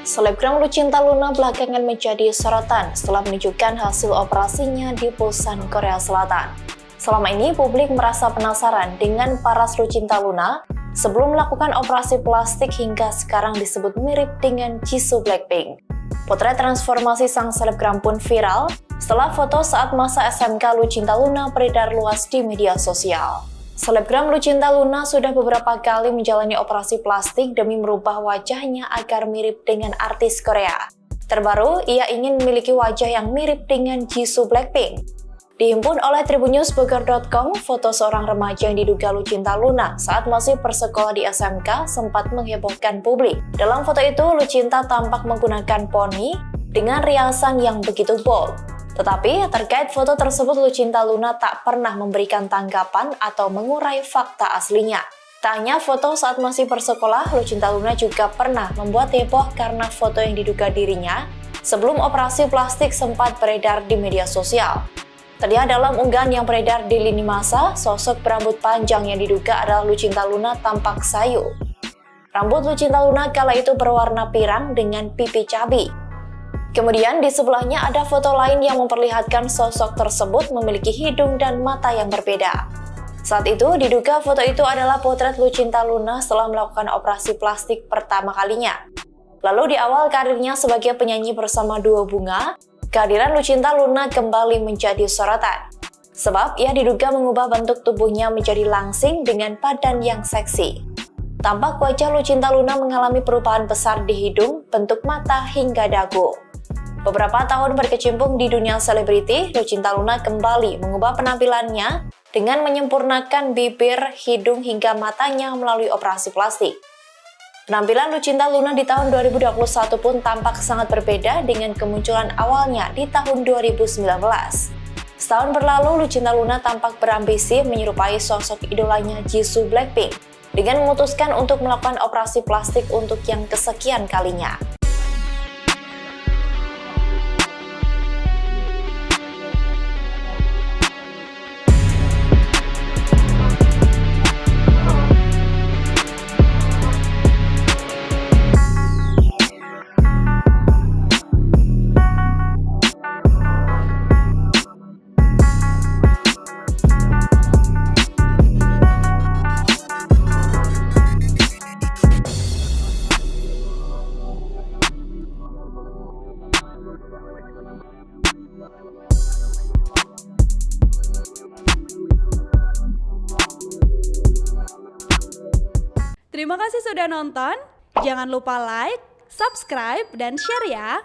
Selebgram Lucinta Luna belakangan menjadi sorotan setelah menunjukkan hasil operasinya di Busan, Korea Selatan. Selama ini, publik merasa penasaran dengan paras Lucinta Luna sebelum melakukan operasi plastik hingga sekarang disebut mirip dengan Jisoo Blackpink. Potret transformasi sang selebgram pun viral setelah foto saat masa SMK Lucinta Luna beredar luas di media sosial. Selebgram Lucinta Luna sudah beberapa kali menjalani operasi plastik demi merubah wajahnya agar mirip dengan artis Korea. Terbaru, ia ingin memiliki wajah yang mirip dengan Jisoo Blackpink. Dihimpun oleh tribunnews.bogor.com, foto seorang remaja yang diduga Lucinta Luna saat masih bersekolah di SMK sempat menghebohkan publik. Dalam foto itu, Lucinta tampak menggunakan poni dengan riasan yang begitu bold. Tetapi, terkait foto tersebut, Lucinta Luna tak pernah memberikan tanggapan atau mengurai fakta aslinya. Tak hanya foto saat masih bersekolah, Lucinta Luna juga pernah membuat heboh karena foto yang diduga dirinya sebelum operasi plastik sempat beredar di media sosial. Terlihat dalam unggahan yang beredar di lini masa, sosok berambut panjang yang diduga adalah Lucinta Luna tampak sayu. Rambut Lucinta Luna kala itu berwarna pirang dengan pipi cabi. Kemudian di sebelahnya ada foto lain yang memperlihatkan sosok tersebut memiliki hidung dan mata yang berbeda. Saat itu diduga foto itu adalah potret Lucinta Luna setelah melakukan operasi plastik pertama kalinya. Lalu di awal karirnya sebagai penyanyi bersama duo Bunga, kehadiran Lucinta Luna kembali menjadi sorotan. Sebab ia diduga mengubah bentuk tubuhnya menjadi langsing dengan badan yang seksi. Tampak wajah Lucinta Luna mengalami perubahan besar di hidung, bentuk mata hingga dagu. Beberapa tahun berkecimpung di dunia selebriti, Lucinta Luna kembali mengubah penampilannya dengan menyempurnakan bibir, hidung hingga matanya melalui operasi plastik. Penampilan Lucinta Luna di tahun 2021 pun tampak sangat berbeda dengan kemunculan awalnya di tahun 2019. Setahun berlalu, Lucinta Luna tampak berambisi menyerupai sosok idolanya Jisoo Blackpink dengan memutuskan untuk melakukan operasi plastik untuk yang kesekian kalinya. Terima kasih sudah nonton. Jangan lupa like, subscribe, dan share ya.